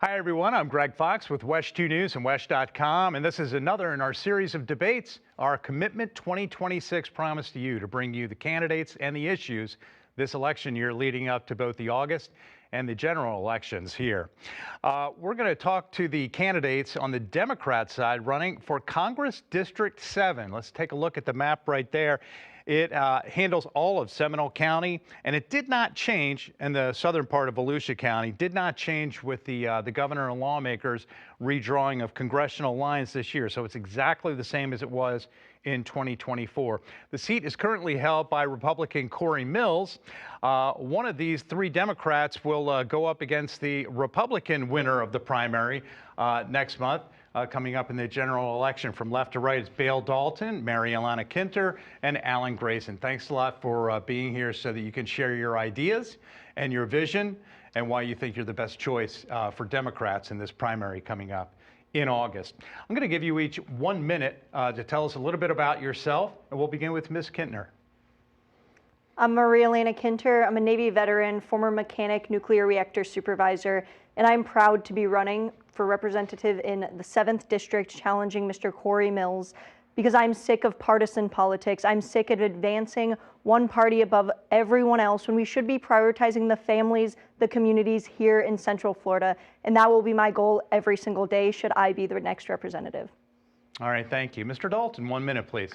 Hi, everyone. I'm Greg Fox with WESH 2 News and WESH.com, and this is another in our series of debates, our Commitment 2026 promise to you to bring you the candidates and the issues this election year leading up to both the August and the general elections here. We're going to talk to the candidates on the Democrat side running for Congress District 7. Let's take a look at the map right there. It handles all of Seminole County, and it did not change in the southern part of Volusia County, did not change with the governor and lawmakers redrawing of congressional lines this year. So it's exactly the same as it was in 2024. The seat is currently held by Republican Corey Mills. One of these three Democrats will go up against the Republican winner of the primary next month. Coming up in the general election. From left to right is Bale Dalton, Mary Alana Kinter, and Alan Grayson. Thanks a lot for being here so that you can share your ideas and your vision and why you think you're the best choice for Democrats in this primary coming up in August. I'm going to give you each 1 minute to tell us a little bit about yourself, and we'll begin with Ms. Kintner. I'm Maria Elena Kinter. I'm a Navy veteran, former mechanic, nuclear reactor supervisor, and I'm proud to be running for representative in the 7th District, challenging Mr. Corey Mills, because I'm sick of partisan politics. I'm sick of advancing one party above everyone else when we should be prioritizing the families, the communities here in Central Florida, and that will be my goal every single day should I be the next representative. All right, thank you. Mr. Dalton, 1 minute, please.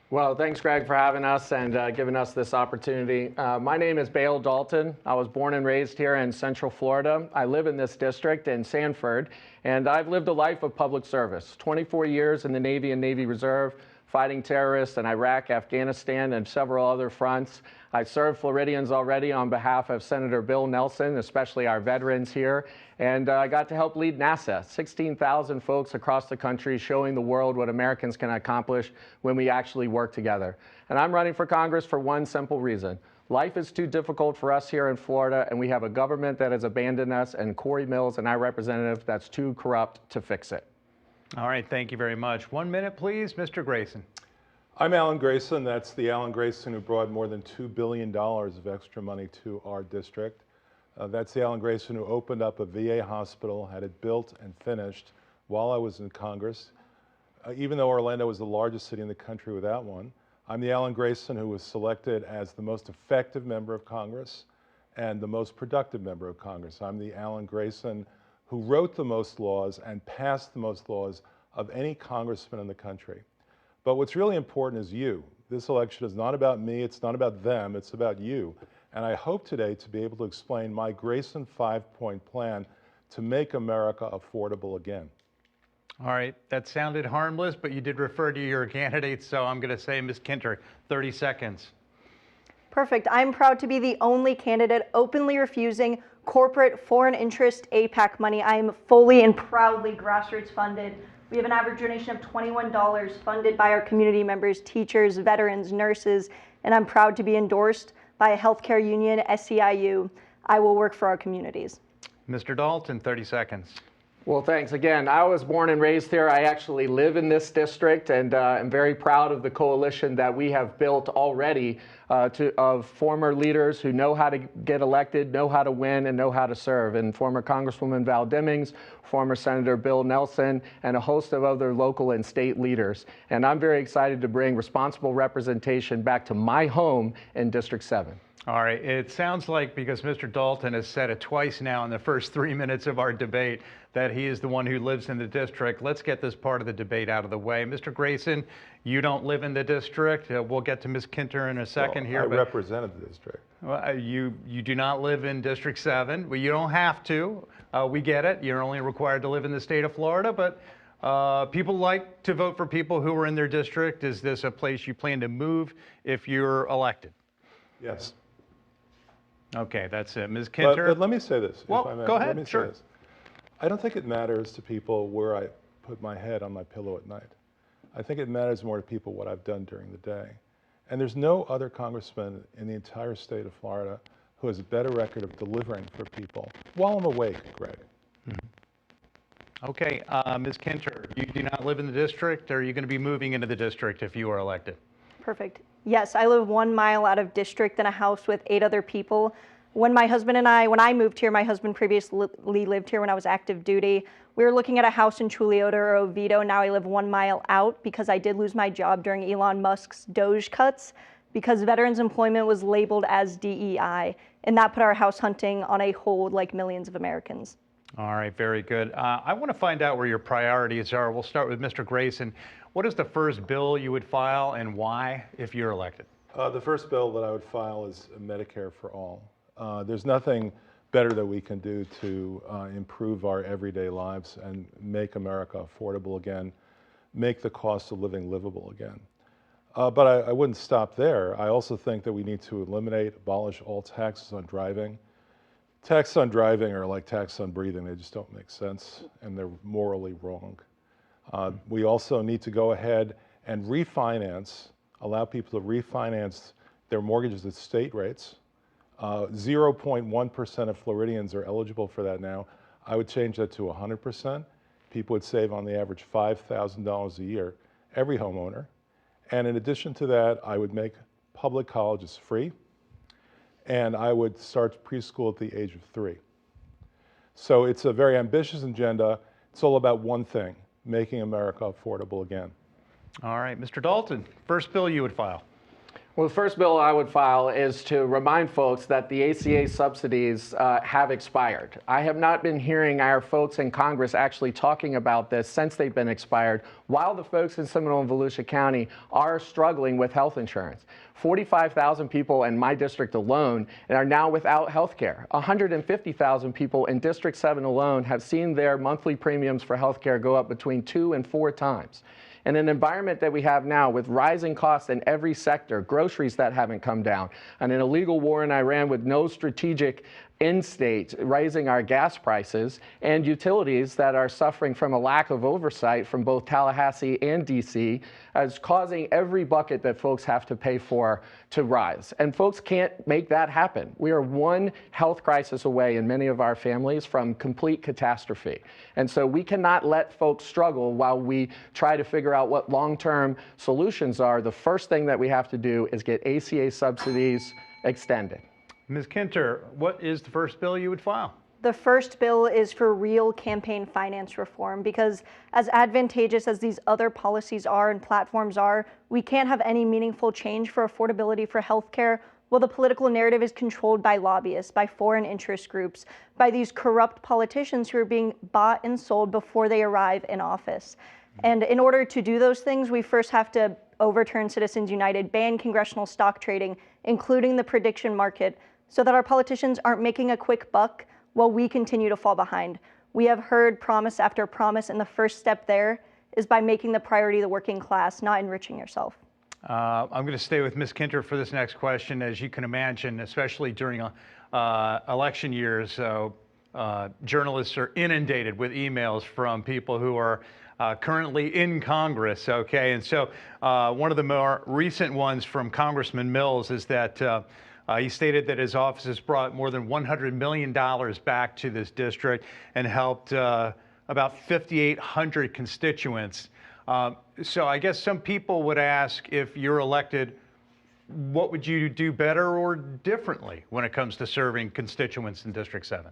Well, thanks, Greg, for having us and giving us this opportunity. My name is Bale Dalton. I was born and raised here in Central Florida. I live in this district in Sanford, and I've lived a life of public service. 24 years in the Navy and Navy Reserve, fighting terrorists in Iraq, Afghanistan, and several other fronts. I served Floridians already on behalf of Senator Bill Nelson, especially our veterans here, and I got to help lead NASA, 16,000 folks across the country showing the world what Americans can accomplish when we actually work together. And I'm running for Congress for one simple reason. Life is too difficult for us here in Florida, and we have a government that has abandoned us, and Corey Mills and our representative that's too corrupt to fix it. All right, thank you very much. 1 minute, please, Mr. Grayson. I'm Alan Grayson. That's the Alan Grayson who brought more than $2 billion of extra money to our district. That's the Alan Grayson who opened up a VA hospital, had it built and finished while I was in Congress, even though Orlando was the largest city in the country without one. I'm the Alan Grayson who was selected as the most effective member of Congress and the most productive member of Congress. I'm the Alan Grayson who wrote the most laws and passed the most laws of any congressman in the country. But what's really important is you. This election is not about me, it's not about them, it's about you. And I hope today to be able to explain my Grayson 5-point plan to make America affordable again. All right, that sounded harmless, but you did refer to your candidates, so I'm going to say Ms. Kinter, 30 seconds. Perfect. I'm proud to be the only candidate openly refusing corporate foreign interest APAC money. I am fully and proudly grassroots funded. We have an average donation of $21 funded by our community members, teachers, veterans, nurses, and I'm proud to be endorsed by a healthcare union, SEIU. I will work for our communities. Mr. Dalton, 30 seconds. Well, thanks. Again, I was born and raised here. I actually live in this district, and I'm very proud of the coalition that we have built already of former leaders who know how to get elected, know how to win, and know how to serve. And former Congresswoman Val Demings, former Senator Bill Nelson, and a host of other local and state leaders. And I'm very excited to bring responsible representation back to my home in District 7. All right, it sounds like, because Mr. Dalton has said it twice now in the first 3 minutes of our debate, that he is the one who lives in the district. Let's get this part of the debate out of the way. Mr. Grayson, you don't live in the district. We'll get to Ms. Kinter in a second here. I represented the district. Well, you do not live in District 7. Well, you don't have to. We get it. You're only required to live in the state of Florida, but people like to vote for people who are in their district. Is this a place you plan to move if you're elected? Yes. Okay, that's it. Ms. Kinter? But let me say this, well, if I may. Go ahead, let me sure. Say this. I don't think it matters to people where I put my head on my pillow at night. I think it matters more to people what I've done during the day. And there's no other congressman in the entire state of Florida who has a better record of delivering for people while I'm awake, Greg. Mm-hmm. Okay, Ms. Kinter, you do not live in the district, or are you going to be moving into the district if you are elected? Perfect. Yes, I live 1 mile out of district in a house with 8 other people. When I moved here, my husband previously lived here when I was active duty. We were looking at a house in Chuliota or Oviedo. Now I live 1 mile out because I did lose my job during Elon Musk's Doge cuts because veterans employment was labeled as DEI. And that put our house hunting on a hold like millions of Americans. All right, very good. I want to find out where your priorities are. We'll start with Mr. Grayson. What is the first bill you would file and why if you're elected? The first bill that I would file is Medicare for all. There's nothing better that we can do to improve our everyday lives and make America affordable again, make the cost of living livable again. But I wouldn't stop there. I also think that we need to abolish all taxes on driving. Taxes on driving are like taxes on breathing. They just don't make sense, and they're morally wrong. We also need to go ahead and refinance, allow people to refinance their mortgages at state rates. 0.1% of Floridians are eligible for that now. I would change that to 100%. People would save on the average $5,000 a year, every homeowner. And in addition to that, I would make public colleges free, and I would start preschool at the age of 3. So it's a very ambitious agenda. It's all about one thing, making America affordable again. All right, Mr. Dalton, first bill you would file. Well, the first bill I would file is to remind folks that the ACA subsidies have expired. I have not been hearing our folks in Congress actually talking about this since they've been expired, while the folks in Seminole and Volusia County are struggling with health insurance. 45,000 people in my district alone are now without health care. 150,000 people in District 7 alone have seen their monthly premiums for health care go up between 2 and 4 times. In an environment that we have now with rising costs in every sector, groceries that haven't come down, and an illegal war in Iran with no strategic end state, raising our gas prices, and utilities that are suffering from a lack of oversight from both Tallahassee and DC, is causing every bucket that folks have to pay for to rise. And folks can't make that happen. We are one health crisis away in many of our families from complete catastrophe. And so we cannot let folks struggle while we try to figure out what long-term solutions are. The first thing that we have to do is get ACA subsidies extended. Ms. Kinter, what is the first bill you would file? The first bill is for real campaign finance reform because as advantageous as these other policies are and platforms are, we can't have any meaningful change for affordability for healthcare while the political narrative is controlled by lobbyists, by foreign interest groups, by these corrupt politicians who are being bought and sold before they arrive in office. And in order to do those things, we first have to overturn Citizens United, ban congressional stock trading, including the prediction market, so that our politicians aren't making a quick buck while we continue to fall behind. We have heard promise after promise, and the first step there is by making the priority the working class, not enriching yourself. I'm going to stay with Ms. Kinter for this next question. As you can imagine, especially during election years, journalists are inundated with emails from people who are currently in Congress, okay? And so one of the more recent ones from Congressman Mills is that he stated that his office has brought more than $100 million back to this district and helped about 5,800 constituents. So I guess some people would ask, if you're elected, what would you do better or differently when it comes to serving constituents in District 7?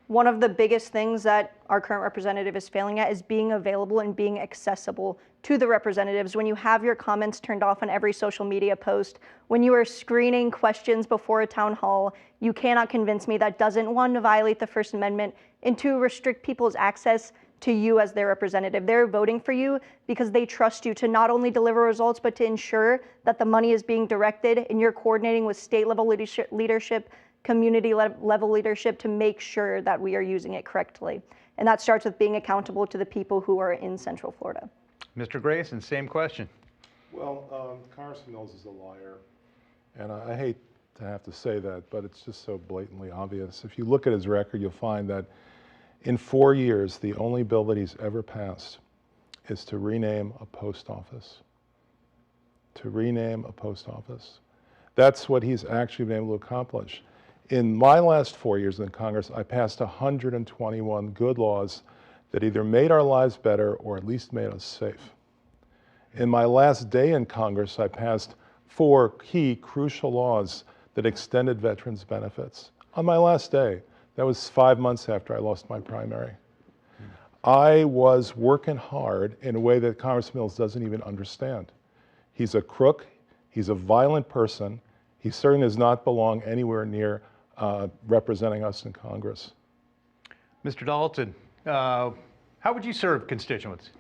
One of the biggest things that our current representative is failing at is being available and being accessible to the representatives. When you have your comments turned off on every social media post, when you are screening questions before a town hall, you cannot convince me that doesn't, one, violate the First Amendment, and two, restrict people's access to you as their representative. They're voting for you because they trust you to not only deliver results, but to ensure that the money is being directed and you're coordinating with state level leadership, community level leadership to make sure that we are using it correctly. And that starts with being accountable to the people who are in Central Florida. Mr. Grayson, same question. Well, Congressman Mills is a liar, and I hate to have to say that, but it's just so blatantly obvious. If you look at his record, you'll find that in 4 years, the only bill that he's ever passed is to rename a post office. To rename a post office. That's what he's actually been able to accomplish. In my last 4 years in Congress, I passed 121 good laws that either made our lives better or at least made us safe. In my last day in Congress, I passed 4 key crucial laws that extended veterans' benefits. on my last day. That was 5 months after I lost my primary. I was working hard in a way that Congressman Mills doesn't even understand. He's a crook, he's a violent person, he certainly does not belong anywhere near representing us in Congress. Mr. Dalton, how would you serve constituents?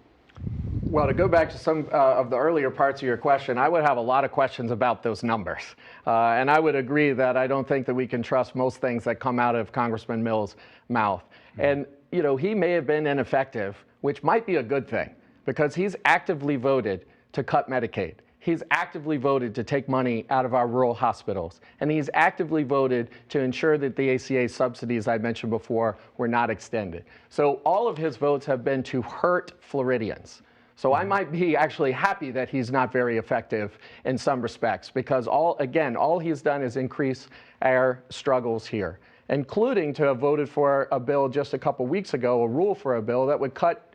Well, to go back to some of the earlier parts of your question, I would have a lot of questions about those numbers. And I would agree that I don't think that we can trust most things that come out of Congressman Mills' mouth. And, you know, he may have been ineffective, which might be a good thing, because he's actively voted to cut Medicaid. He's actively voted to take money out of our rural hospitals. And he's actively voted to ensure that the ACA subsidies I mentioned before were not extended. So all of his votes have been to hurt Floridians. So I might be actually happy that he's not very effective in some respects, because all he's done is increase our struggles here, including to have voted for a bill just a couple weeks ago, a rule for a bill that would cut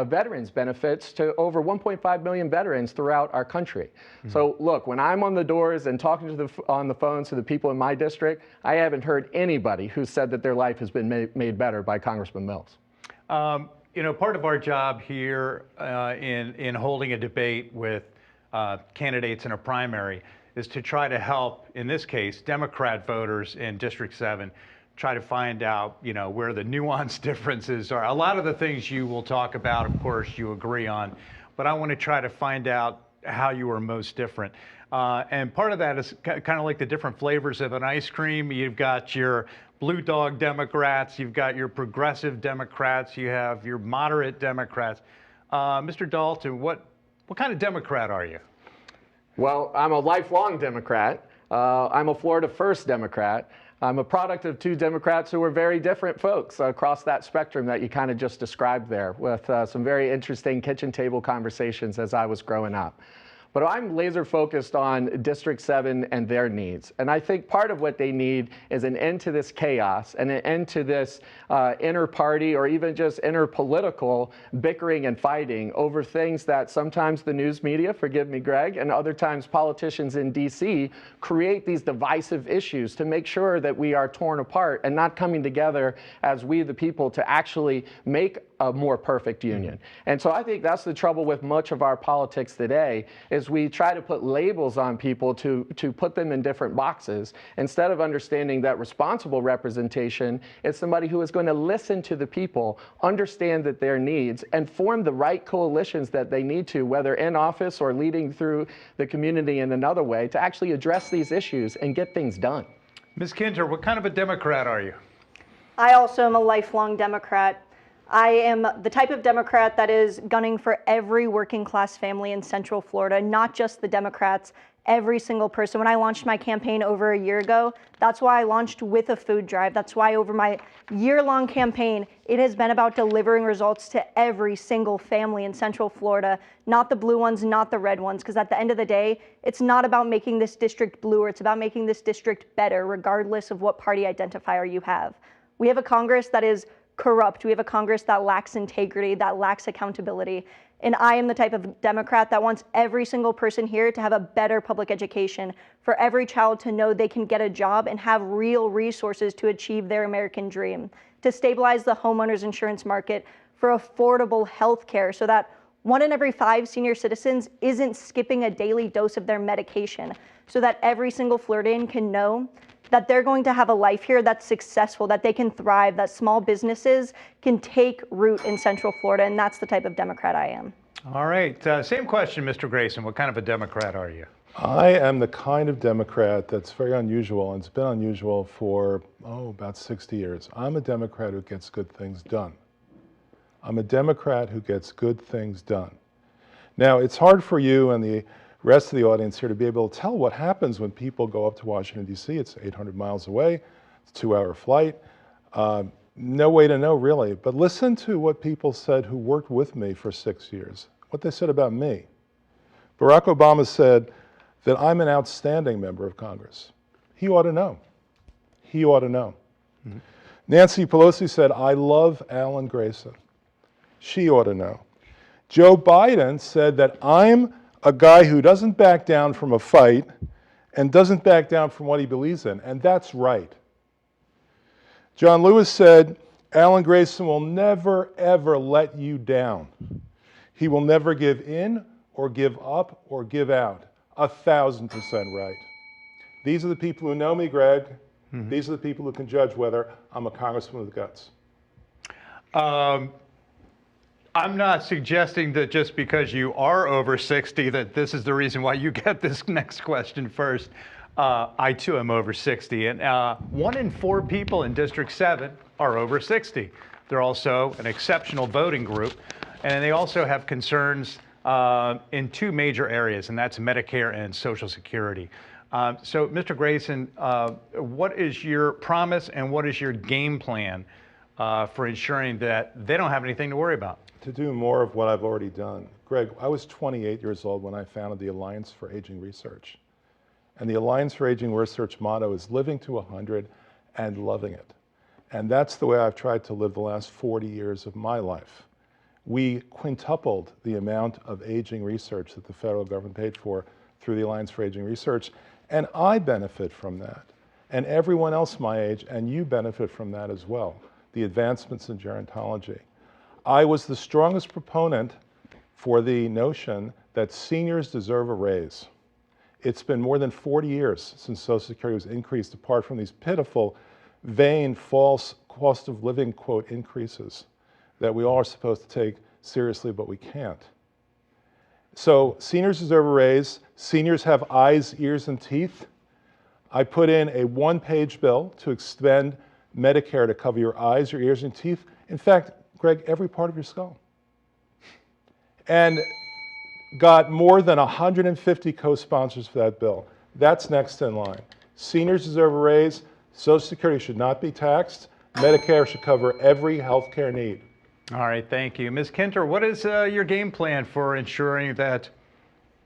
veterans benefits to over 1.5 million veterans throughout our country. So look, when I'm on the doors and talking to on the phones to the people in my district, I haven't heard anybody who said that their life has been made better by Congressman Mills. You know, part of our job here in holding a debate with candidates in a primary is to try to help, in this case, Democrat voters in District 7, try to find out, you know, where the nuanced differences are. A lot of the things you will talk about, of course, you agree on, but I want to try to find out how you are most different. And part of that is kind of like the different flavors of an ice cream. You've got your blue dog Democrats, you've got your progressive Democrats, you have your moderate Democrats. Mr. Dalton, what kind of Democrat are you? Well, I'm a lifelong Democrat. I'm a Florida First Democrat. I'm a product of two Democrats who were very different folks across that spectrum that you kind of just described there, with some very interesting kitchen table conversations as I was growing up. But I'm laser focused on District 7 and their needs. And I think part of what they need is an end to this chaos and an end to this inter-party or even just inter-political bickering and fighting over things that sometimes the news media, forgive me, Greg, and other times politicians in DC create these divisive issues to make sure that we are torn apart and not coming together as we, the people, to actually make a more perfect union. And so I think that's the trouble with much of our politics today, is we try to put labels on people to put them in different boxes, instead of understanding that responsible representation is somebody who is going to listen to the people, understand that their needs, and form the right coalitions that they need to, whether in office or leading through the community in another way, to actually address these issues and get things done. Ms. Kinter, what kind of a Democrat are you? I also am a lifelong Democrat. I am the type of Democrat that is gunning for every working class family in Central Florida, not just the Democrats, every single person. When I launched my campaign over a year ago, that's why I launched with a food drive. That's why over my year-long campaign, it has been about delivering results to every single family in Central Florida, not the blue ones, not the red ones, because at the end of the day, it's not about making this district bluer, it's about making this district better, regardless of what party identifier you have. We have a Congress that is corrupt. We have a Congress that lacks integrity, that lacks accountability. And I am the type of Democrat that wants every single person here to have a better public education, for every child to know they can get a job and have real resources to achieve their American dream, to stabilize the homeowners insurance market, for affordable health care so that 1 in every 5 senior citizens isn't skipping a daily dose of their medication, so that every single Floridian can know that they're going to have a life here that's successful, that they can thrive, that small businesses can take root in Central Florida, and that's the type of Democrat I am. All right, same question, Mr. Grayson. What kind of a Democrat are you? I am the kind of Democrat that's very unusual, and it's been unusual for, about 60 years. I'm a Democrat who gets good things done. I'm a Democrat who gets good things done. Now, it's hard for you and the rest of the audience here to be able to tell what happens when people go up to Washington, D.C. It's 800 miles away. It's a 2-hour flight. No way to know, really. But listen to what people said who worked with me for 6 years, what they said about me. Barack Obama said that I'm an outstanding member of Congress. He ought to know. He ought to know. Mm-hmm. Nancy Pelosi said, I love Alan Grayson. She ought to know. Joe Biden said that I'm a guy who doesn't back down from a fight and doesn't back down from what he believes in. And that's right. John Lewis said, Alan Grayson will never, ever let you down. He will never give in or give up or give out. 1,000% right. These are the people who know me, Greg. These are the people who can judge whether I'm a congressman with guts. I'm not suggesting that just because you are over 60 that this is the reason why you get this next question first. I too am over 60, and 1 in 4 people in District 7 are over 60. They're also an exceptional voting group, and they also have concerns in 2 major areas, and that's Medicare and Social Security. So, Mr. Grayson, what is your promise and what is your game plan for ensuring that they don't have anything to worry about? To do more of what I've already done. Greg, I was 28 years old when I founded the Alliance for Aging Research. And the Alliance for Aging Research motto is living to 100 and loving it. And that's the way I've tried to live the last 40 years of my life. We quintupled the amount of aging research that the federal government paid for through the Alliance for Aging Research. And I benefit from that. And everyone else my age, and you benefit from that as well. The advancements in gerontology. I was the strongest proponent for the notion that seniors deserve a raise. It's been more than 40 years since Social Security was increased, apart from these pitiful, vain, false cost of living, quote, increases that we all are supposed to take seriously, but we can't. So seniors deserve a raise. Seniors have eyes, ears, and teeth. I put in a 1-page bill to extend Medicare to cover your eyes, your ears, and teeth. In fact, Greg, every part of your skull. And got more than 150 co-sponsors for that bill. That's next in line. Seniors deserve a raise. Social Security should not be taxed. Medicare should cover every health care need. All right, thank you. Ms. Kinter, what is your game plan for ensuring that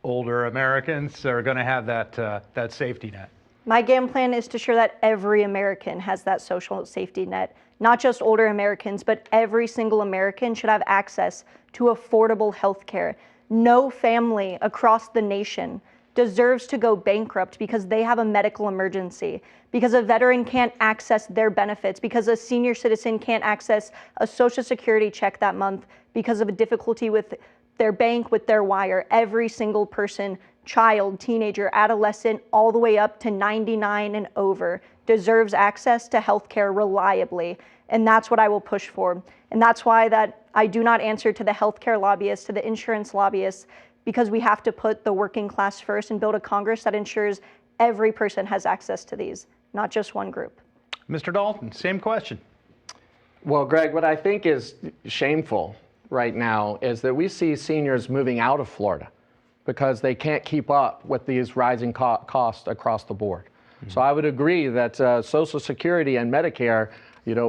older Americans are going to have that safety net? My game plan is to ensure that every American has that social safety net. Not just older Americans, but every single American should have access to affordable health care. No family across the nation deserves to go bankrupt because they have a medical emergency, because a veteran can't access their benefits, because a senior citizen can't access a Social Security check that month because of a difficulty with their bank, with their wire. Every single person, child, teenager, adolescent, all the way up to 99 and over, deserves access to healthcare reliably. And that's what I will push for. And that's why that I do not answer to the healthcare lobbyists, to the insurance lobbyists, because we have to put the working class first and build a Congress that ensures every person has access to these, not just one group. Mr. Dalton, same question. Well, Greg, what I think is shameful right now is that we see seniors moving out of Florida because they can't keep up with these rising costs across the board. So I would agree that Social Security and Medicare,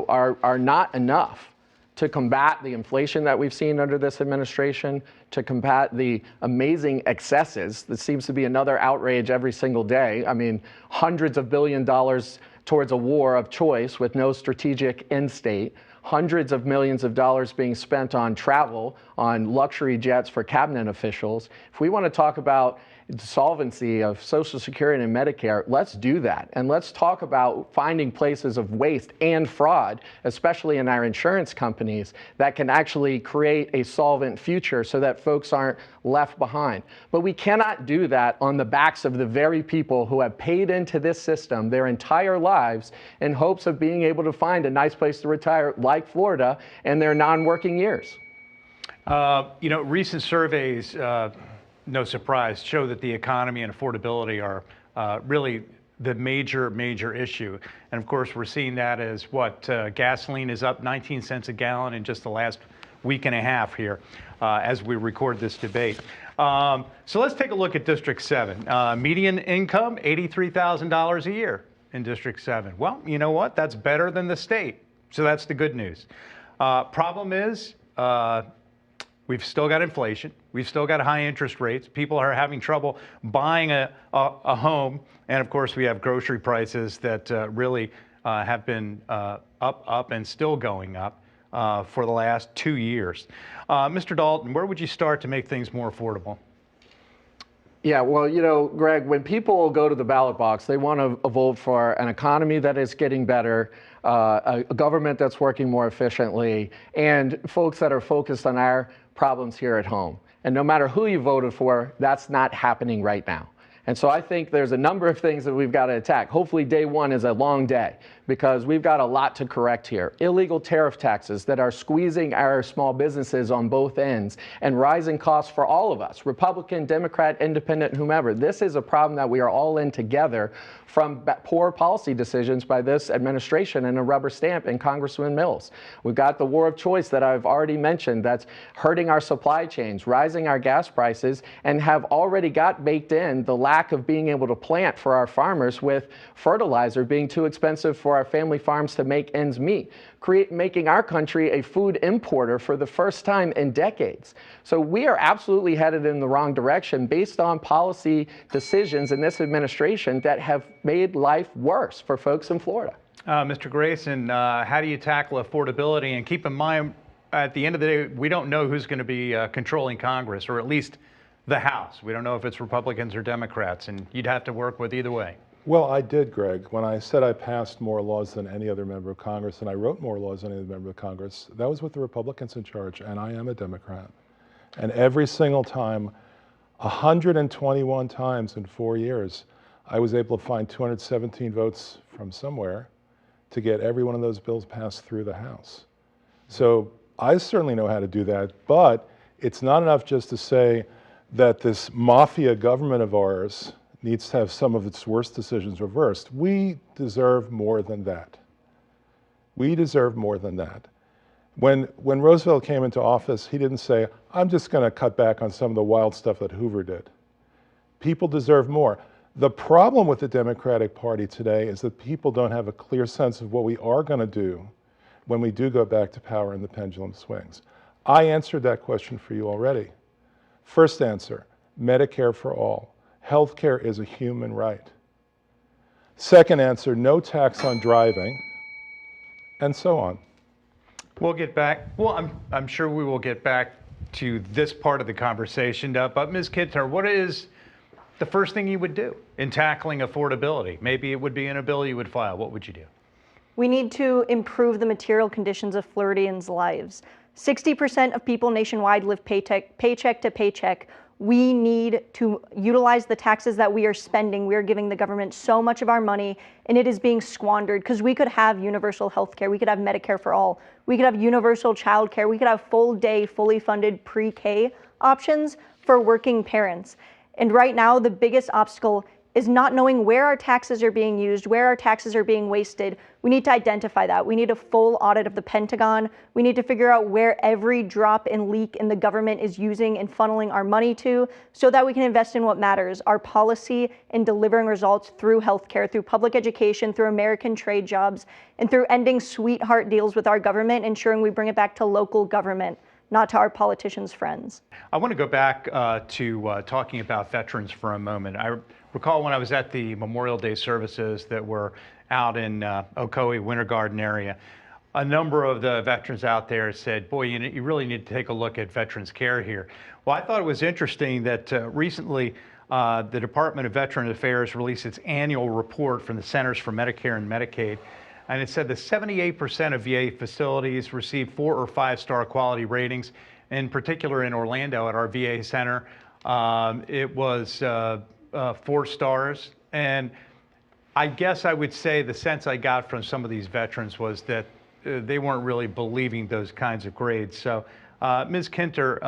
are not enough to combat the inflation that we've seen under this administration, to combat the amazing excesses. That seems to be another outrage every single day. I mean, hundreds of $billions towards a war of choice with no strategic end state. Hundreds of millions of dollars being spent on travel, on luxury jets for cabinet officials. If we want to talk about solvency of Social Security and Medicare, let's do that. And let's talk about finding places of waste and fraud, especially in our insurance companies, that can actually create a solvent future so that folks aren't left behind. But we cannot do that on the backs of the very people who have paid into this system their entire lives in hopes of being able to find a nice place to retire, like Florida, in their non-working years. Recent surveys, no surprise, show that the economy and affordability are really the major issue. And of course, we're seeing that as gasoline is up 19 cents a gallon in just the last week and a half here as we record this debate. So let's take a look at District 7. Median income, $83,000 a year in District 7. Well, you know what? That's better than the state. So that's the good news. Problem is, we've still got inflation. We've still got high interest rates. People are having trouble buying a home. And of course, we have grocery prices that really have been up and still going up for the last 2 years. Mr. Dalton, where would you start to make things more affordable? Yeah, well, you know, Greg, when people go to the ballot box, they want to vote for an economy that is getting better, a government that's working more efficiently, and folks that are focused on our problems here at home. And no matter who you voted for, that's not happening right now. And so I think there's a number of things that we've got to attack. Hopefully day one is a long day because we've got a lot to correct here. Illegal tariff taxes that are squeezing our small businesses on both ends and rising costs for all of us, Republican, Democrat, Independent, whomever. This is a problem that we are all in together from poor policy decisions by this administration and a rubber stamp in Congressman Mills. We've got the war of choice that I've already mentioned that's hurting our supply chains, rising our gas prices, and have already got baked in the lack of being able to plant for our farmers with fertilizer being too expensive for our family farms to make ends meet, making our country a food importer for the first time in decades. So we are absolutely headed in the wrong direction based on policy decisions in this administration that have made life worse for folks in Florida. Mr. Grayson, how do you tackle affordability? And keep in mind, at the end of the day, we don't know who's going to be controlling Congress, or at least the House. We don't know if it's Republicans or Democrats, and you'd have to work with either way. Well, I did, Greg. When I said I passed more laws than any other member of Congress and I wrote more laws than any other member of Congress, that was with the Republicans in charge, and I am a Democrat. And every single time, 121 times in 4 years, I was able to find 217 votes from somewhere to get every one of those bills passed through the House. So I certainly know how to do that, but it's not enough just to say that this mafia government of ours needs to have some of its worst decisions reversed. We deserve more than that. We deserve more than that. When Roosevelt came into office, he didn't say, I'm just going to cut back on some of the wild stuff that Hoover did. People deserve more. The problem with the Democratic Party today is that people don't have a clear sense of what we are going to do when we do go back to power and the pendulum swings. I answered that question for you already. First answer, Medicare for all. Healthcare is a human right. Second answer, no tax on driving, and so on. We'll get back. Well, I'm sure we will get back to this part of the conversation. But Ms. Kintner, what is the first thing you would do in tackling affordability? Maybe it would be in a bill you would file. What would you do? We need to improve the material conditions of Floridians' lives. 60% of people nationwide live paycheck to paycheck. We need to utilize the taxes that we are spending. We are giving the government so much of our money, and it is being squandered because we could have universal health care. We could have Medicare for all. We could have universal child care. We could have full day, fully funded pre-K options for working parents. And right now, the biggest obstacle is not knowing where our taxes are being used, where our taxes are being wasted. We need to identify that. We need a full audit of the Pentagon. We need to figure out where every drop and leak in the government is using and funneling our money to so that we can invest in what matters, our policy in delivering results through healthcare, through public education, through American trade jobs, and through ending sweetheart deals with our government, ensuring we bring it back to local government, not to our politicians' friends. I want to go back to talking about veterans for a moment. I recall when I was at the Memorial Day services that were out in Ocoee, Winter Garden area, a number of the veterans out there said, boy, you really need to take a look at veterans care here. Well, I thought it was interesting that recently the Department of Veteran Affairs released its annual report from the Centers for Medicare and Medicaid. And it said that 78% of VA facilities receive 4 or 5 star quality ratings. In particular, in Orlando at our VA center, it was 4 stars. And I guess I would say the sense I got from some of these veterans was that they weren't really believing those kinds of grades. So, Ms. Kintner,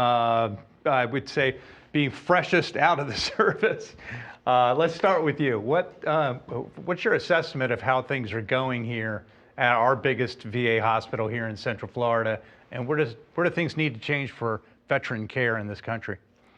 I would say being freshest out of the service, let's start with you. What's your assessment of how things are going here at our biggest VA hospital here in Central Florida, and where do things need to change for veteran care in this country?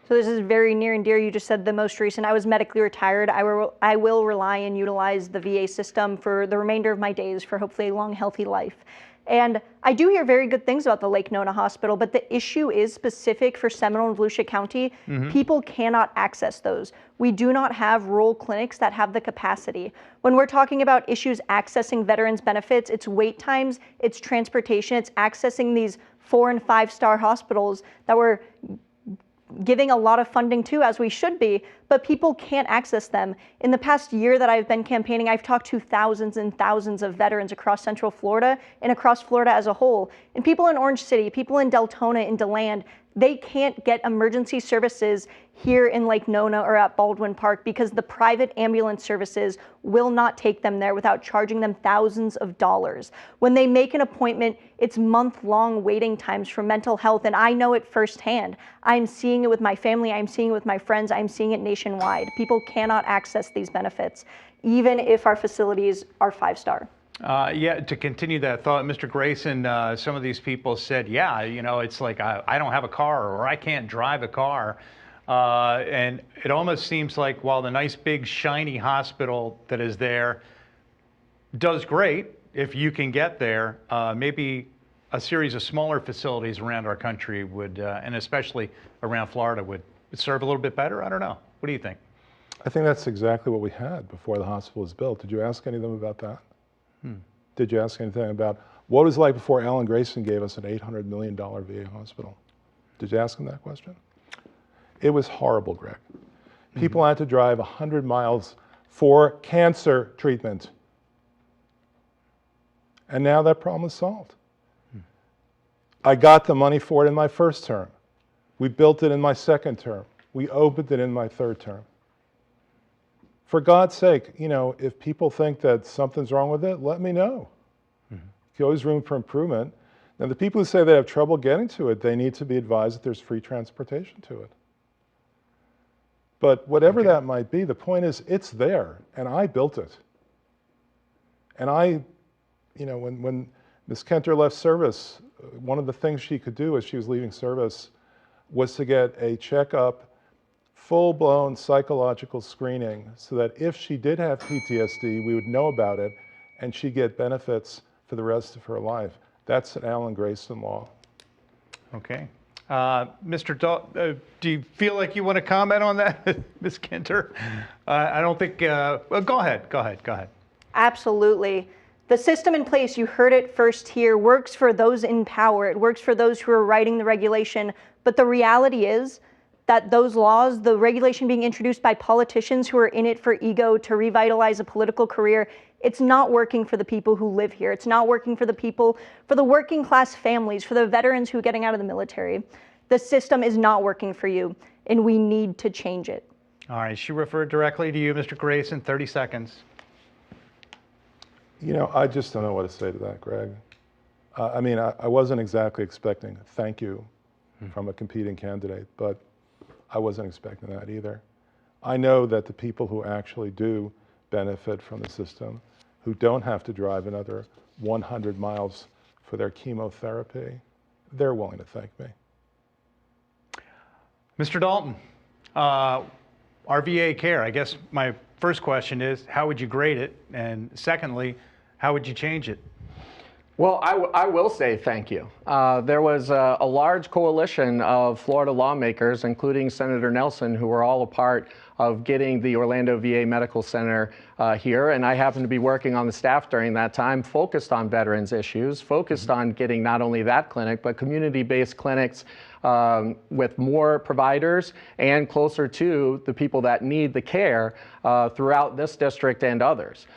So this is very near and dear. You just said the most recent. I was medically retired. I will rely and utilize the VA system for the remainder of my days for hopefully a long, healthy life. And I do hear very good things about the Lake Nona Hospital, but the issue is specific for Seminole and Volusia County. People cannot access those. We do not have rural clinics that have the capacity. When we're talking about issues accessing veterans benefits, it's wait times, it's transportation, it's accessing these 4 and 5 star hospitals that were giving a lot of funding to, as we should be, but people can't access them. In the past year that I've been campaigning, I've talked to thousands and thousands of veterans across Central Florida and across Florida as a whole. And people in Orange City, people in Deltona, in DeLand, they can't get emergency services here in Lake Nona or at Baldwin Park because the private ambulance services will not take them there without charging them thousands of dollars. When they make an appointment, it's month-long waiting times for mental health, and I know it firsthand. I'm seeing it with my family, I'm seeing it with my friends, I'm seeing it nationwide. People cannot access these benefits, even if our facilities are 5-star. Yeah, to continue that thought, Mr. Grayson, some of these people said, yeah, you know, it's like I don't have a car or I can't drive a car. And it almost seems like while the nice big shiny hospital that is there does great, if you can get there, maybe a series of smaller facilities around our country would, and especially around Florida, would serve a little bit better. I don't know. What do you think? I think that's exactly what we had before the hospital was built. Did you ask any of them about that? Did you ask anything about what it was like before Alan Grayson gave us an $800 million VA hospital? Did you ask him that question? It was horrible, Greg. People had to drive 100 miles for cancer treatment. And now that problem is solved. I got the money for it in my first term. We built it in my second term. We opened it in my third term. For God's sake, you know, if people think that something's wrong with it, let me know. There's always room for improvement. Now, the people who say they have trouble getting to it, they need to be advised that there's free transportation to it. But whatever that might be, the point is it's there, and I built it. And I, you know, when Ms. Kenter left service, one of the things she could do as she was leaving service was to get a checkup, full-blown psychological screening, so that if she did have PTSD, we would know about it, and she'd get benefits for the rest of her life. That's an Alan Grayson law. Okay. Mr. Do you feel like you want to comment on that, Ms. Kenter? I don't think, well, go ahead. Absolutely. The system in place, you heard it first here, works for those in power. It works for those who are writing the regulation. But the reality is that those laws, the regulation being introduced by politicians who are in it for ego to revitalize a political career, it's not working for the people who live here. It's not working for the people, for the working class families, for the veterans who are getting out of the military. The system is not working for you, and we need to change it. All right, she referred directly to you, Mr. Grayson, 30 seconds. You know, I just don't know what to say to that, Greg. I mean, I wasn't exactly expecting thank you from a competing candidate, but I wasn't expecting that either. I know that the people who actually do benefit from the system, who don't have to drive another 100 miles for their chemotherapy, they're willing to thank me. Mr. Dalton, RVA care, I guess my first question is, how would you grade it? And secondly, how would you change it? Well, I will say thank you. There was a large coalition of Florida lawmakers, including Senator Nelson, who were all a part of getting the Orlando VA Medical Center here. And I happened to be working on the staff during that time, focused on veterans issues, focused on getting not only that clinic, but community-based clinics with more providers and closer to the people that need the care throughout this district and others.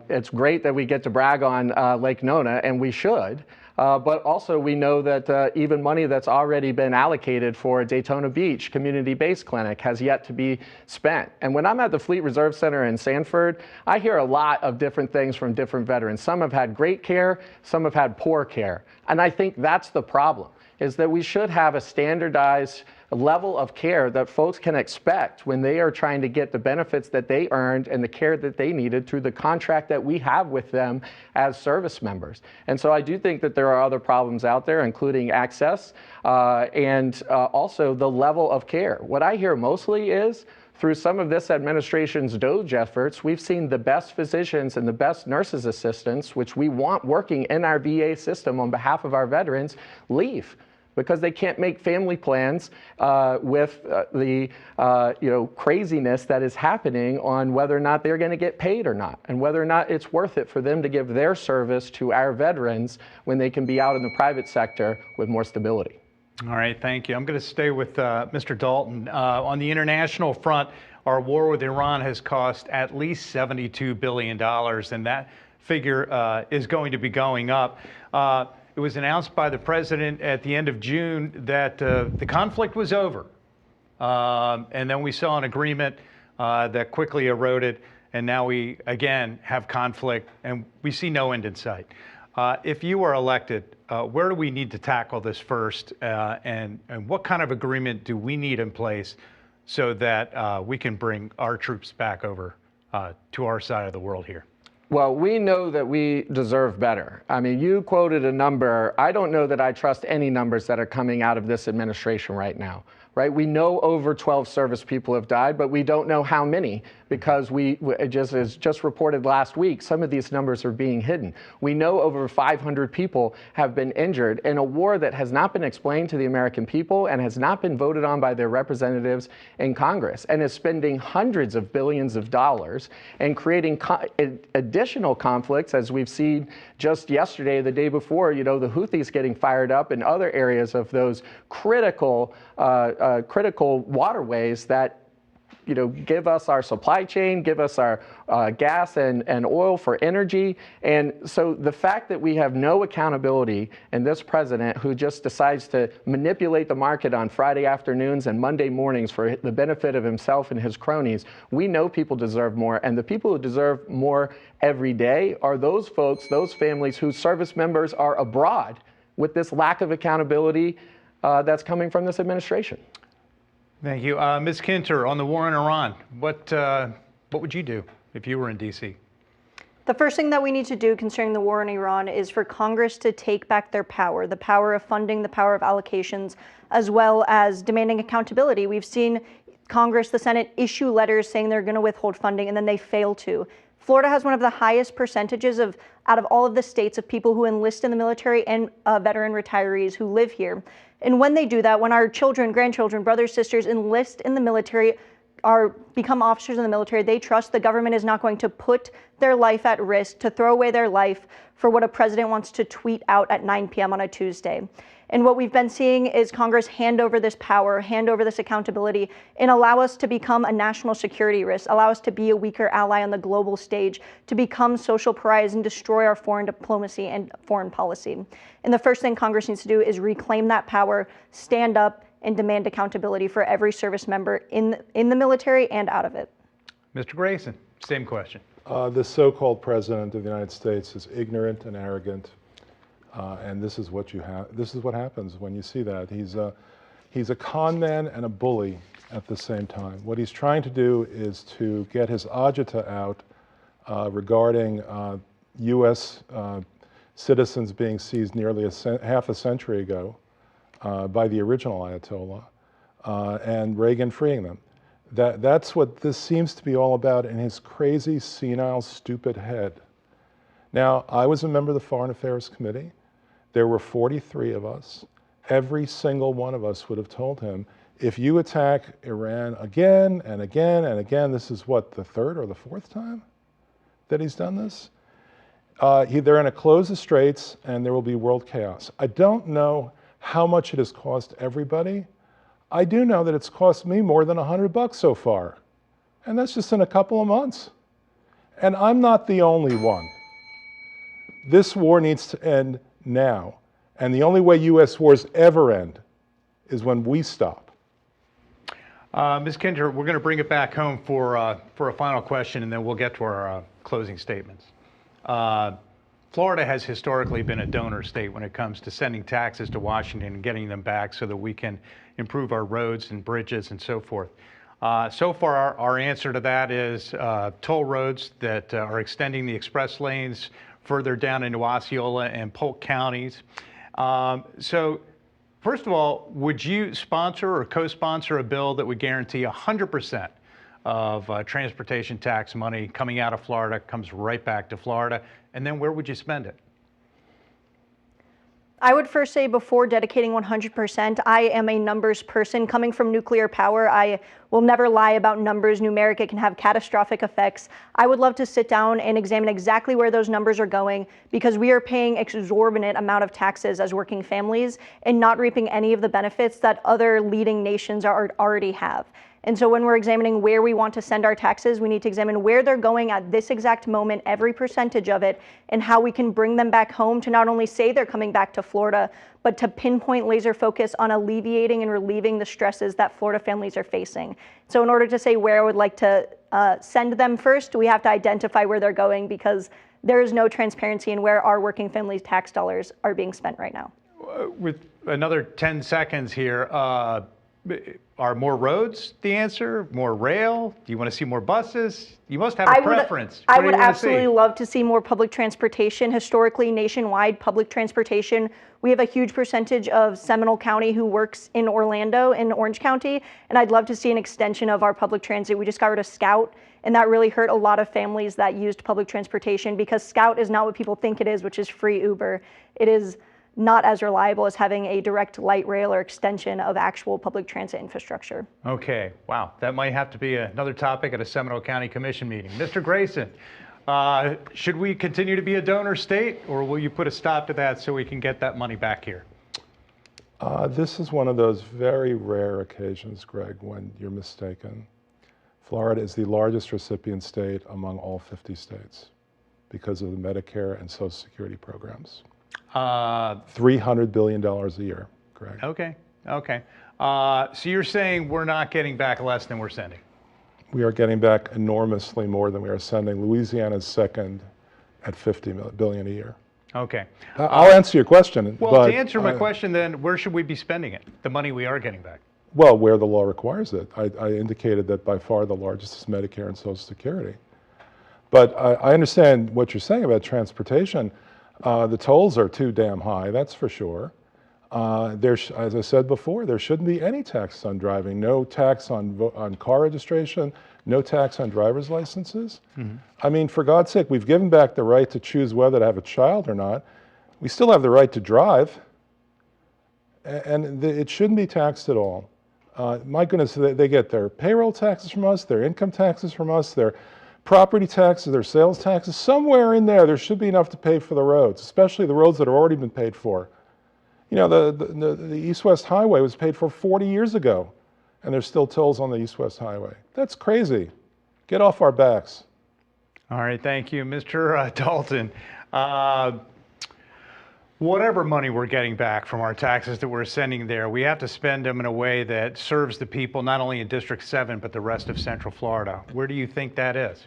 It's great that we get to brag on Lake Nona, and we should. But also we know that even money that's already been allocated for Daytona Beach community-based clinic has yet to be spent. And when I'm at the Fleet Reserve Center in Sanford, I hear a lot of different things from different veterans. Some have had great care, some have had poor care. And I think that's the problem, is that we should have a standardized level of care that folks can expect when they are trying to get the benefits that they earned and the care that they needed through the contract that we have with them as service members. And so I do think that there are other problems out there, including access and also the level of care. What I hear mostly is, through some of this administration's DOGE efforts, we've seen the best physicians and the best nurses assistants, which we want working in our VA system on behalf of our veterans, leave, because they can't make family plans with the craziness that is happening on whether or not they're going to get paid or not, and whether or not it's worth it for them to give their service to our veterans when they can be out in the private sector with more stability. All right, thank you. I'm going to stay with Mr. Dalton. On the international front, our war with Iran has cost at least $72 billion, and that figure is going to be going up. It was announced by the president at the end of June that the conflict was over. And then we saw an agreement that quickly eroded, and now we again have conflict, and we see no end in sight. If you are elected, where do we need to tackle this first, and what kind of agreement do we need in place so that we can bring our troops back over to our side of the world here? Well, we know that we deserve better. I mean, you quoted a number. I don't know that I trust any numbers that are coming out of this administration right now, right? We know over 12 service people have died, but we don't know how many, because as just reported last week, some of these numbers are being hidden. We know over 500 people have been injured in a war that has not been explained to the American people and has not been voted on by their representatives in Congress, and is spending hundreds of billions of dollars and creating additional conflicts, as we've seen just yesterday, the day before, the Houthis getting fired up in other areas of those critical waterways that give us our supply chain, give us our gas and oil for energy. And so the fact that we have no accountability in this president who just decides to manipulate the market on Friday afternoons and Monday mornings for the benefit of himself and his cronies, we know people deserve more. And the people who deserve more every day are those folks, those families whose service members are abroad with this lack of accountability that's coming from this administration. Thank you. Ms. Kinter, on the war in Iran, what would you do if you were in D.C.? The first thing that we need to do concerning the war in Iran is for Congress to take back their power, the power of funding, the power of allocations, as well as demanding accountability. We've seen Congress, the Senate, issue letters saying they're going to withhold funding, and then they fail to. Florida has one of the highest percentages out of all of the states of people who enlist in the military and veteran retirees who live here. And when they do that, when our children, grandchildren, brothers, sisters enlist in the military, become officers in the military, they trust the government is not going to put their life at risk to throw away their life for what a president wants to tweet out at 9 p.m. on a Tuesday. And what we've been seeing is Congress hand over this power, hand over this accountability, and allow us to become a national security risk, allow us to be a weaker ally on the global stage, to become social pariahs and destroy our foreign diplomacy and foreign policy. And the first thing Congress needs to do is reclaim that power, stand up, and demand accountability for every service member in the military and out of it. Mr. Grayson, same question. The so-called president of the United States is ignorant and arrogant. And this is what happens when you see that. He's a con man and a bully at the same time. What he's trying to do is to get his agita out regarding U.S. Citizens being seized nearly half a century ago by the original Ayatollah, and Reagan freeing them. That's what this seems to be all about in his crazy, senile, stupid head. Now, I was a member of the Foreign Affairs Committee. There were 43 of us. Every single one of us would have told him, if you attack Iran again and again and again, this is what, the third or the fourth time that he's done this? They're going to close the straits and there will be world chaos. I don't know how much it has cost everybody. I do know that it's cost me more than $100 so far. And that's just in a couple of months. And I'm not the only one. This war needs to end now. And the only way U.S. wars ever end is when we stop. Ms. Kinter, we're going to bring it back home for a final question, and then we'll get to our closing statements. Florida has historically been a donor state when it comes to sending taxes to Washington and getting them back so that we can improve our roads and bridges and so forth. So far, our answer to that is toll roads that are extending the express lanes further down into Osceola and Polk counties. So first of all, would you sponsor or co-sponsor a bill that would guarantee 100% of transportation tax money coming out of Florida comes right back to Florida? And then where would you spend it? I would first say before dedicating 100%, I am a numbers person. Coming from nuclear power, I will never lie about numbers. Numeric, it can have catastrophic effects. I would love to sit down and examine exactly where those numbers are going, because we are paying exorbitant amount of taxes as working families and not reaping any of the benefits that other leading nations already have. And so when we're examining where we want to send our taxes, we need to examine where they're going at this exact moment, every percentage of it, and how we can bring them back home to not only say they're coming back to Florida, but to pinpoint laser focus on alleviating and relieving the stresses that Florida families are facing. So in order to say where I would like to send them first, we have to identify where they're going, because there is no transparency in where our working families' tax dollars are being spent right now. With another 10 seconds here, are more roads the answer? More rail? Do you want to see more buses? You must have a preference. I would absolutely love to see more public transportation. Historically, nationwide public transportation, we have a huge percentage of Seminole County who works in Orlando, in Orange County, and I'd love to see an extension of our public transit. We just got rid of Scout, and that really hurt a lot of families that used public transportation, because Scout is not what people think it is, which is free Uber. It is not as reliable as having a direct light rail or extension of actual public transit infrastructure. Okay, wow, that might have to be another topic at a Seminole County Commission meeting. Mr. Grayson, should we continue to be a donor state, or will you put a stop to that so we can get that money back here? This is one of those very rare occasions, Greg, when you're mistaken. Florida is the largest recipient state among all 50 states because of the Medicare and Social Security programs. $300 billion a year, Greg. Okay, okay. So you're saying we're not getting back less than we're sending? We are getting back enormously more than we are sending. Louisiana is second at $50 billion a year. Okay. I'll answer your question. Well, but to answer my question then, where should we be spending it, the money we are getting back? Well, where the law requires it. I indicated that by far the largest is Medicare and Social Security. But I understand what you're saying about transportation. The tolls are too damn high, that's for sure. As I said before, there shouldn't be any tax on driving, no tax on car registration, no tax on driver's licenses. Mm-hmm. I mean, for God's sake, we've given back the right to choose whether to have a child or not. We still have the right to drive, and it shouldn't be taxed at all. My goodness, they get their payroll taxes from us, their income taxes from us, their property taxes, their sales taxes. Somewhere in there should be enough to pay for the roads, especially the roads that have already been paid for. You know, the East-West Highway was paid for 40 years ago, and there's still tolls on the East-West Highway. That's crazy. Get off our backs. All right, thank you. Mr. Dalton, whatever money we're getting back from our taxes that we're sending there, we have to spend them in a way that serves the people not only in District 7, but the rest of Central Florida. Where do you think that is?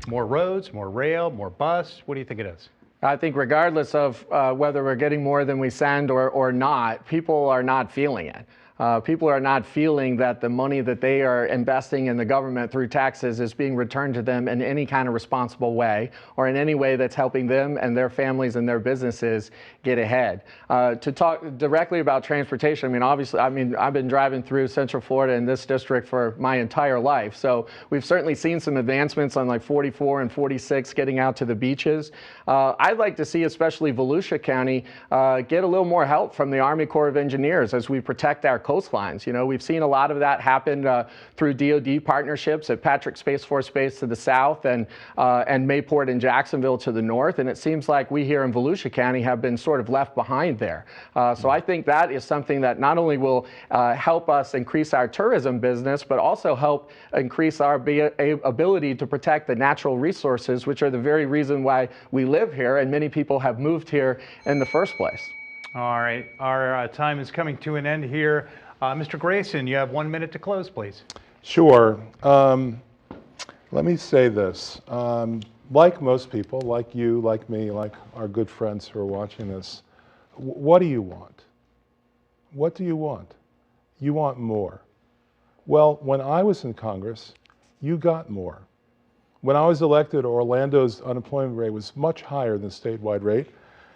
More roads, more rail, more bus? What do you think it is? I think regardless of whether we're getting more than we send or not, people are not feeling it. People are not feeling that the money that they are investing in the government through taxes is being returned to them in any kind of responsible way, or in any way that's helping them and their families and their businesses get ahead. To talk directly about transportation, I mean, obviously, I've been driving through Central Florida in this district for my entire life. So we've certainly seen some advancements on like 44 and 46 getting out to the beaches. I'd like to see, especially Volusia County, get a little more help from the Army Corps of Engineers as we protect our coastlines. You know, we've seen a lot of that happen through DoD partnerships at Patrick Space Force Base to the south and Mayport and Jacksonville to the north. And it seems like we here in Volusia County have been sort of left behind there. So I think that is something that not only will help us increase our tourism business, but also help increase our ability to protect the natural resources, which are the very reason why we live here and many people have moved here in the first place. All right, our time is coming to an end here. Mr. Grayson, you have 1 minute to close, please. Sure. Let me say this. Like most people, like you, like me, like our good friends who are watching this, what do you want? What do you want? You want more. Well, when I was in Congress, you got more. When I was elected, Orlando's unemployment rate was much higher than the statewide rate.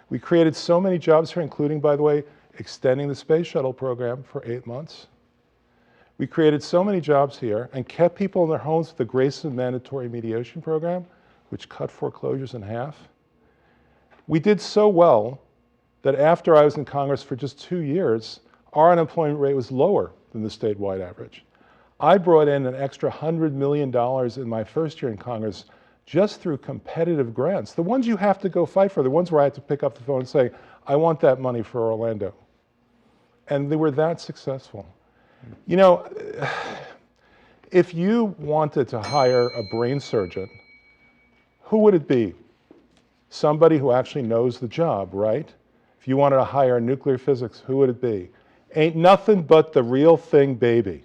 We created so many jobs here, including, by the way, extending the space shuttle program for 8 months. We created so many jobs here and kept people in their homes with the Grayson Mandatory Mediation Program, which cut foreclosures in half. We did so well that after I was in Congress for just 2 years, our unemployment rate was lower than the statewide average. I brought in an extra $100 million in my first year in Congress just through competitive grants. The ones you have to go fight for, the ones where I had to pick up the phone and say, I want that money for Orlando. And they were that successful. You know, if you wanted to hire a brain surgeon, who would it be? Somebody who actually knows the job, right? If you wanted to hire nuclear physics, who would it be? Ain't nothing but the real thing, baby.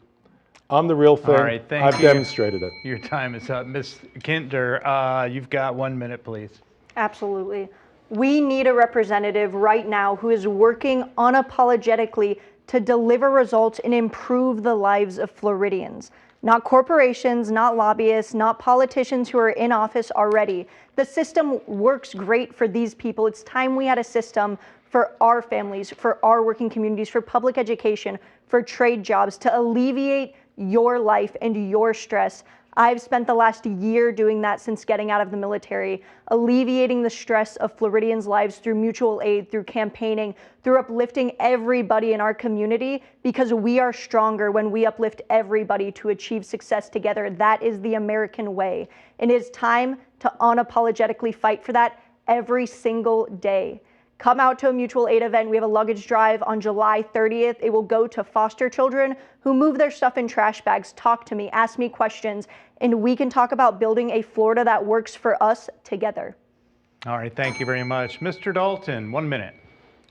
I'm the real thing. All right, thank I've you. demonstrated it. Your time is up. Ms. Kinter, you've got 1 minute, please. Absolutely. We need a representative right now who is working unapologetically to deliver results and improve the lives of Floridians. Not corporations, not lobbyists, not politicians who are in office already. The system works great for these people. It's time we had a system for our families, for our working communities, for public education, for trade jobs, to alleviate your life and your stress. I've spent the last year doing that since getting out of the military, alleviating the stress of Floridians' lives through mutual aid, through campaigning, through uplifting everybody in our community, because we are stronger when we uplift everybody to achieve success together. That is the American way. And it is time to unapologetically fight for that every single day. Come out to a mutual aid event. We have a luggage drive on July 30th. It will go to foster children who move their stuff in trash bags. Talk to me, ask me questions, and we can talk about building a Florida that works for us together. All right, thank you very much. Mr. Dalton, 1 minute.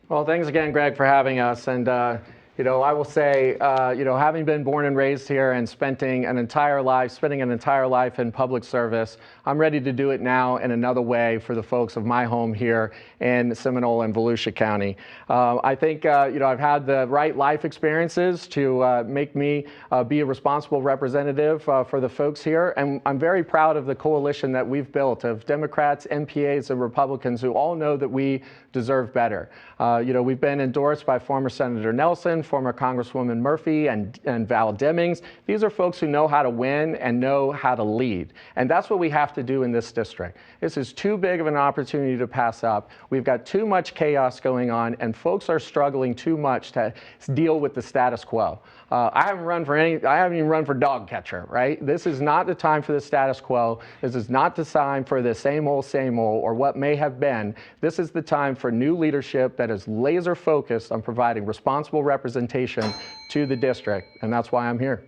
Well, thanks again, Greg, for having us. And I will say, having been born and raised here and spending an entire life in public service, I'm ready to do it now in another way for the folks of my home here in Seminole and Volusia County. I think, I've had the right life experiences to make me be a responsible representative for the folks here. And I'm very proud of the coalition that we've built of Democrats, MPAs, and Republicans who all know that we deserve better. We've been endorsed by former Senator Nelson, former Congresswoman Murphy, and Val Demings. These are folks who know how to win and know how to lead. And that's what we have to do in this district. This is too big of an opportunity to pass up. We've got too much chaos going on, and folks are struggling too much to deal with the status quo. I haven't even run for dog catcher, right? This is not the time for the status quo. This is not the time for the same old, or what may have been. This is the time for new leadership that is laser focused on providing responsible representation to the district, and that's why I'm here.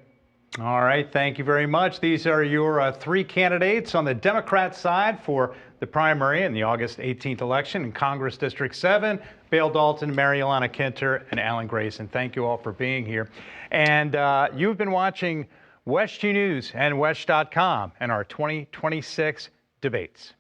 All right, thank you very much. These are your 3 candidates on the Democrat side for the primary in the August 18th election in Congress District 7, Bale Dalton, Marielana Kinter, and Alan Grayson. Thank you all for being here. And you've been watching WESH 2 News and WESH.com and our 2026 debates.